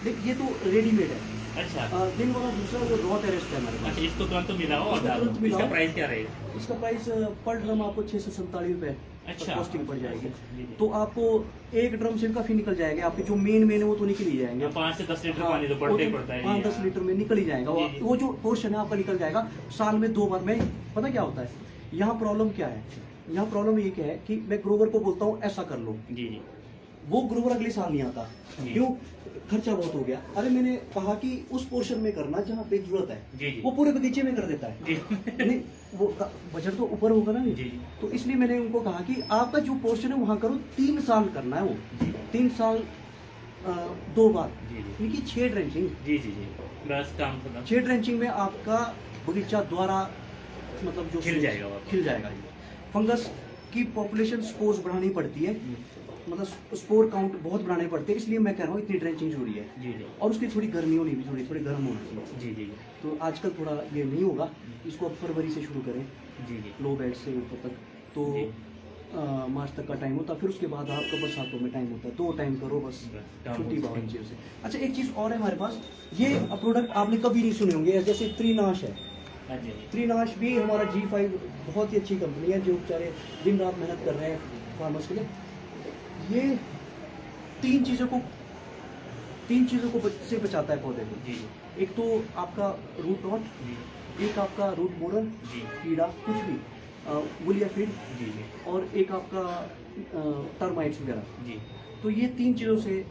B: देख ये तो रेडीमेड है,
A: अच्छा
B: दिन वाला दूसरा जो रॉ टेरेस्ट है हमारे पास।
A: अच्छा, इसको तुरंत तो मिलाओ और
B: इसको
A: डालो।
B: तुरंत मिलाओ।
A: इसका प्राइस क्या रहेगा?
B: इसका प्राइस पर ड्रम आपको 6 से 47 रुपए
A: अच्छा।
B: कॉस्टिंग पड़ जाएगी।
A: जी, जी।
B: तो आपको एक ड्रम से काफी निकल जाएगा, आपके जो मेन है वो तो निकल ही जाएंगे।
A: 5 से 10 लीटर पानी तो पड़ता ही पड़ता है।
B: 5-10 लीटर में निकल ही जाएगा,
A: जी, जी।
B: वो जो पोर्शन है आपका निकल जाएगा साल में 2 बार में। पता क्या होता है यहाँ प्रॉब्लम क्या है, यहाँ प्रॉब्लम ये क्या है कि मैं ग्रोवर को बोलता हूँ ऐसा कर लो,
A: जी जी
B: वो ग्रोवर अगले साल नहीं आता।
A: जी।
B: क्यों? खर्चा बहुत हो गया। अरे मैंने कहा कि उस पोर्शन में करना जहाँ पे जरूरत है,
A: जी जी
B: वो पूरे बगीचे में कर देता है।
A: जी
B: नहीं, वो बजट तो ऊपर होगा ना।
A: जी
B: तो इसलिए मैंने उनको कहा कि आपका जो पोर्शन है वहाँ करो, 3 साल करना है वो, 3 साल 2 बार,
A: जी जी
B: क्योंकि 6 ड्रेंचिंग,
A: जी जी जी बस काम खत्म।
B: 6 ड्रेंचिंग में आपका बगीचा द्वारा मतलब जो
A: खिल जाएगा वो।
B: खिल जाएगा। फंगस की पॉपुलेशन स्पोर्स बढ़ानी पड़ती है, मतलब स्पोर काउंट बहुत बढ़ाने पड़ते हैं, इसलिए मैं कह रहा हूँ इतनी ड्रेंचिंग जरूरी है।
A: जी जी
B: और उसकी थोड़ी गर्मी होनी भी, थोड़ी गर्म होना चाहिए।
A: जी जी
B: तो आजकल थोड़ा ये नहीं होगा, इसको अब फरवरी से शुरू करें,
A: जी जी
B: लो बेड से ऊपर तक, तो
A: जी।
B: मार्च तक का टाइम होता है। फिर उसके बाद आपका बरसातों में टाइम होता है, 2 टाइम करो बस,
A: काम
B: छुट्टी
A: हो
B: पाओ इन चीज़ों से। अच्छा, एक चीज़ और है हमारे पास, ये प्रोडक्ट आपने कभी नहीं सुने होंगे, जैसे त्रिनाश है।
A: हाँ जी जी
B: त्रिनाश भी हमारा G5 बहुत ही अच्छी कंपनी है, जो बेचारे दिन रात मेहनत कर रहे हैं फार्मर्स के लिए। ये 3 चीज़ों को से बचाता है पौधे को।
A: जी
B: एक तो आपका रूट रॉट,
A: जी
B: एक आपका रूट बोरर,
A: जी
B: कीड़ा कुछ भी, वुलिया फीड,
A: जी जी
B: और एक आपका टर्माइट्स वगैरह।
A: जी
B: तो ये 3 चीज़ों से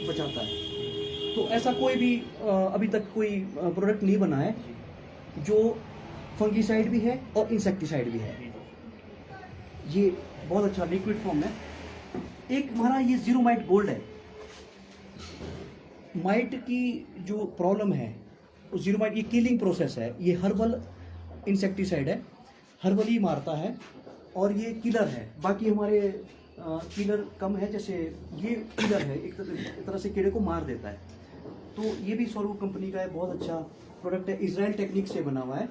B: बचाता है। तो ऐसा कोई भी अभी तक कोई प्रोडक्ट नहीं बना है जो फंगीसाइड भी है और इंसेक्टिसाइड भी है। ये बहुत अच्छा लिक्विड फॉर्म है। एक हमारा ये जीरो माइट गोल्ड है। माइट की जो प्रॉब्लम है, वो जीरो माइट, ये किलिंग प्रोसेस है। ये हर्बल इंसेक्टिसाइड है, हर्बल ही मारता है, और ये किलर है। बाकी हमारे किलर कम है, जैसे ये किलर है, एक तरह से कीड़े को मार देता है। तो ये भी स्वरूप कंपनी का है, बहुत अच्छा प्रोडक्ट है, इजराइल टेक्निक से बना हुआ है।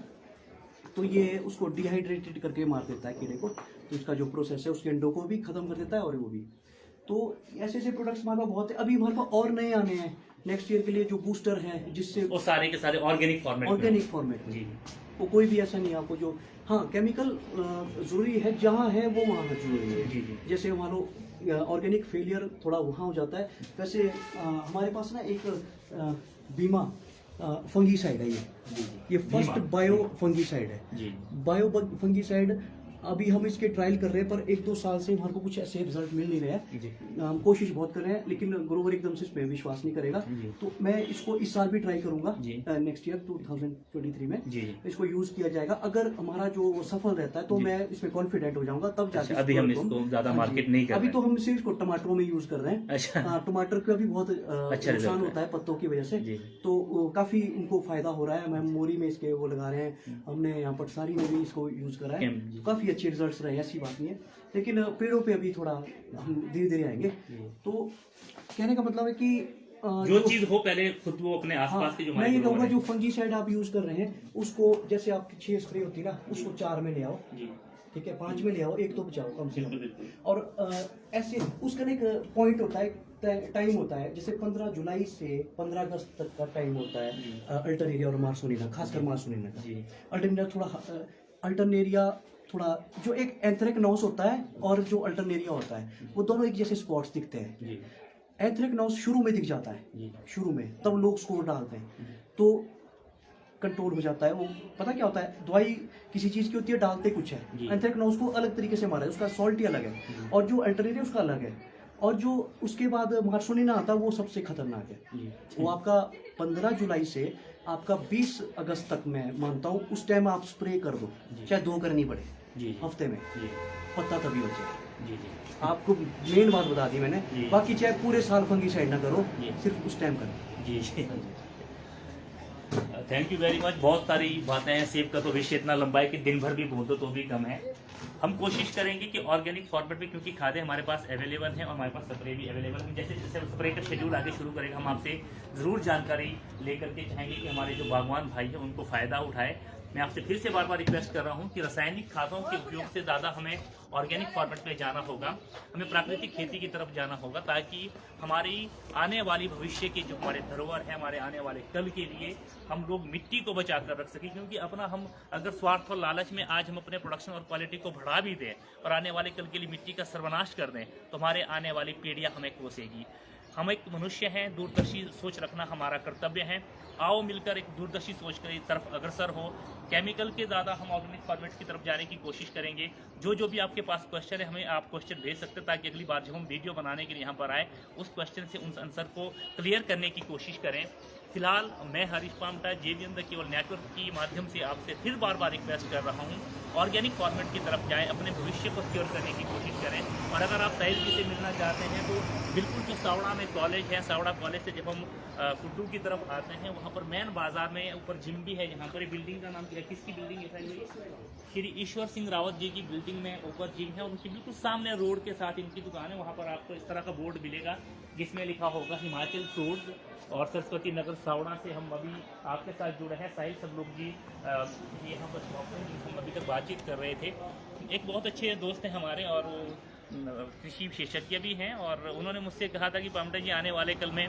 B: तो ये उसको डिहाइड्रेटेड करके मार देता है कीड़े को। तो इसका जो प्रोसेस है, उसके अंडों को भी खत्म कर देता है, और वो भी। तो ऐसे ऐसे प्रोडक्ट्स हमारे पास बहुत है। अभी हमारे पास और नए आने हैं नेक्स्ट ईयर के लिए, जो बूस्टर है, जिससे
A: वो सारे के सारे ऑर्गेनिक फॉर्मेट
B: फॉर्मेट में।
A: जी
B: वो कोई भी ऐसा नहीं है आपको जो, हाँ केमिकल ज़रूरी है, जहाँ है वो वहाँ जरूरी है।
A: जी जी
B: जैसे मान लो ऑर्गेनिक फेलियर थोड़ा वहाँ हो जाता है। वैसे हमारे पास ना एक बीमा फंगीसाइड है,
A: जी जी
B: ये फर्स्ट
A: बीमा।
B: बायो फंगीसाइड है।
A: जी
B: बायो फंगीसाइड अभी हम इसके ट्रायल कर रहे हैं, पर 1-2 साल से हमारे को कुछ ऐसे रिजल्ट मिल नहीं रहे हैं।
A: जी
B: हम कोशिश बहुत कर रहे हैं, लेकिन ग्रोवर एकदम से इस पे विश्वास नहीं करेगा।
A: जी।
B: तो मैं इसको इस साल भी ट्राई करूंगा,
A: जी।
B: नेक्स्ट ईयर 2023 में
A: जी
B: इसको यूज किया जाएगा। अगर हमारा जो वो सफल रहता है तो
A: जी।
B: मैं इसमें कॉन्फिडेंट हो जाऊंगा, तब जाके
A: अच्छा, अभी हम
B: इसको
A: इसको ज्यादा
B: हाँ जी।
A: मार्केट नहीं कर
B: अभी
A: रहे
B: तो हम सिर्फ इसको टमाटरों में यूज कर रहे हैं।
A: अच्छा
B: हाँ, टमाटर का भी बहुत
A: अच्छा
B: नुकसान
A: result
B: होता है पत्तों की वजह से।
A: जी।
B: तो काफी उनको फायदा हो रहा है। हम मोरी में इसके वो लगा रहे हैं, हमने यहाँ पटसारी में भी इसको यूज करा है,
A: जी।
B: काफी अच्छे रिजल्ट्स रहे हैं, ऐसी बात नहीं है। लेकिन पेड़ों पे अभी थोड़ा हम धीरे धीरे आएंगे। तो कहने का मतलब है कि
A: जो चीज हो पहले खुद वो अपने आसपास की जो
B: मैं ये कहूँगा
A: माइक्रो
B: जो फंगीसाइड आप यूज कर रहे हैं, उसको जैसे आपकी 6 स्प्रे होती है ना, उसको 4 में ले आओ,
A: जी
B: ठीक है, 5 में ले आओ, एक तो बचाओ कम से
A: बिल्कुल
B: कम।
A: बिल्कुल
B: और ऐसे उसका ना एक पॉइंट होता है, टाइम होता है, जैसे 15 जुलाई से 15 अगस्त तक का टाइम होता है अल्टरनेरिया और मार्सोनिना, खासकर मार्सोनिना का।
A: जी
B: अल्टरनेरिया थोड़ा जो एक एंथ्रेक्नोस होता है और जो अल्टरनेरिया होता है, वो दोनों एक जैसे स्पॉट्स दिखते हैं।
A: जी
B: एंथ्रेक्नोस शुरू में दिख जाता है,
A: जी
B: शुरू में, तब लोग स्कोर डालते हैं, तो कंट्रोल हो जाता है। वो पता क्या होता है, दवाई किसी चीज़ की होती है, डालते कुछ
A: जी।
B: है। एंथ्रेक्नोस को अलग तरीके से मारा है, उसका सॉल्ट ही अलग है, और जो अल्टरनेरिया उसका अलग है, और जो उसके बाद मार्सोनिना आता है वो सबसे खतरनाक है।
A: जी
B: वो आपका 15 जुलाई से आपका 20 अगस्त तक, मैं मानता हूँ उस टाइम आप स्प्रे कर दो,
A: जी।
B: चाहे 2 करनी पड़े
A: जी
B: हफ्ते में,
A: जी
B: पत्ता तभी बचे।
A: जी जी
B: आपको मेन बात बता दी मैंने,
A: जी।
B: बाकी चाहे पूरे साल फंगीसाइड ना करो,
A: जी।
B: सिर्फ उस टाइम करो।
A: जी जी थैंक यू वेरी मच। बहुत सारी बातें हैं, सेब का तो विषय इतना लंबा है कि दिन भर भी बोल दो तो भी कम है। हम कोशिश करेंगे कि ऑर्गेनिक फॉर्मेट में, क्योंकि खादें हमारे पास अवेलेबल हैं और हमारे पास स्प्रे भी अवेलेबल है, जैसे जैसे स्प्रे का शेड्यूल आगे शुरू करेगा हम आपसे ज़रूर जानकारी लेकर के चाहेंगे कि हमारे जो बागवान भाई हैं उनको फ़ायदा उठाए। मैं आपसे फिर से बार बार रिक्वेस्ट कर रहा हूँ कि रासायनिक खादों के उपयोग से ज़्यादा हमें ऑर्गेनिक फॉर्मेट पे जाना होगा, हमें प्राकृतिक खेती की तरफ जाना होगा, ताकि हमारी आने वाली भविष्य की जो हमारे धरोहर है, हमारे आने वाले कल के लिए हम लोग मिट्टी को बचा कर रख सकें। क्योंकि अपना हम अगर स्वार्थ और लालच में आज हम अपने प्रोडक्शन और क्वालिटी को बढ़ा भी दें और आने वाले कल के लिए मिट्टी का सर्वनाश कर दें, तो हमारे आने वाली पीढ़ियाँ हमें कोसेगी। हम एक मनुष्य हैं, दूरदर्शी सोच रखना हमारा कर्तव्य है। आओ मिलकर एक दूरदर्शी सोच की तरफ अग्रसर हो। केमिकल के ज़्यादा हम ऑर्गेनिक फॉर्मेट्स की तरफ जाने की कोशिश करेंगे। जो भी आपके पास क्वेश्चन है, हमें आप क्वेश्चन भेज सकते हैं, ताकि अगली बार जब हम वीडियो बनाने के लिए यहाँ पर आए, उस क्वेश्चन से उन आंसर को क्लियर करने की कोशिश करें। फिलहाल मैं हरीश पामटा JVN द केवल नेटवर्क के माध्यम से आपसे फिर बार बार रिक्वेस्ट कर रहा हूँ, ऑर्गेनिक फॉर्मेट की तरफ जाएं, अपने भविष्य को सिक्योर करने की कोशिश करें। और अगर आप साहिल जी से मिलना चाहते हैं तो बिल्कुल जो सावड़ा में कॉलेज है, सावड़ा कॉलेज से जब हम कुड्डू की तरफ आते हैं, वहाँ पर मेन बाजार में ऊपर जिम भी है। यहाँ पर बिल्डिंग का नाम क्या है, किसकी बिल्डिंग है साहिल भाई? श्री ईश्वर सिंह रावत जी की बिल्डिंग में ऊपर जिम है, और उनकी बिल्कुल सामने रोड के साथ इनकी दुकान है। वहाँ पर आपको इस तरह का बोर्ड मिलेगा जिसमें लिखा होगा हिमाचल फूड्स। और सरस्वती नगर सावड़ा से हम अभी आपके साथ जुड़े हैं। साहिल सब लोग जी यहाँ पर शॉप है जिनसे हम अभी तक बातचीत कर रहे थे। एक बहुत अच्छे दोस्त हैं हमारे, और वो कृषि विशेषज्ञ भी हैं, और उन्होंने मुझसे कहा था कि पामटा जी आने वाले कल में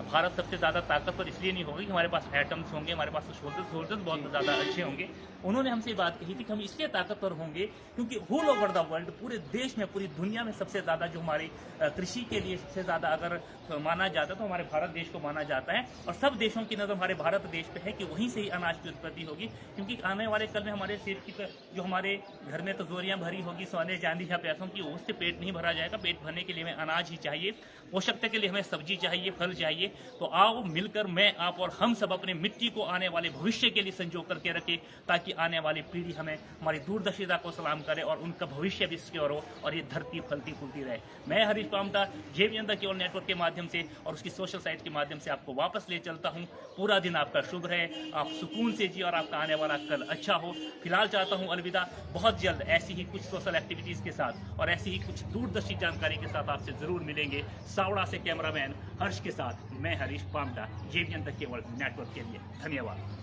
A: भारत सबसे ज़्यादा ताकतवर इसलिए नहीं होगी कि हमारे पास एटम्स होंगे, हमारे पास सोल्जर्स बहुत ज़्यादा अच्छे होंगे। उन्होंने हमसे बात कही थी कि हम इसलिए ताकतवर होंगे क्योंकि होल ओवर द वर्ल्ड, पूरे देश में, पूरी दुनिया में सबसे ज़्यादा जो हमारी कृषि के लिए सबसे ज़्यादा अगर माना जाता है तो हमारे भारत देश को माना जाता है। और सब देशों की नज़र हमारे भारत देश पे है कि वहीं से ही अनाज की उत्पत्ति होगी। क्योंकि आने वाले कल में हमारे सेठ की जो हमारे घर में तिजोरियाँ भरी होगी सोने चांदी या पैसों की, उससे पेट नहीं भरा जाएगा। पेट भरने के लिए हमें अनाज ही चाहिए, पोषकता के लिए हमें सब्जी चाहिए, फल चाहिए। तो आओ मिलकर मैं, आप और हम सब अपने मिट्टी को आने वाले भविष्य के लिए संजो करके रखें, ताकि आने वाली पीढ़ी हमें हमारी दूरदर्शिता को सलाम करे और उनका भविष्य भी सिक्योर हो और ये धरती फलती फूलती रहे। मैं हरीश पामटा JVN द केवल नेटवर्क के माध्यम से और उसकी सोशल साइट के माध्यम से आपको वापस ले चलता हूँ। पूरा दिन आपका शुभ रहे, आप सुकून से जिए और आपका आने वाला कल अच्छा हो। फिलहाल चाहता हूँ अलविदा। बहुत जल्द ऐसी ही कुछ सोशल एक्टिविटीज़ के साथ और ऐसी ही कुछ दूरदर्शी जानकारी के साथ आपसे ज़रूर मिलेंगे। सावड़ा से कैमरामैन हर्ष के साथ मैं हरीश पामटा, JVN द केवल नेटवर्क के लिए। धन्यवाद।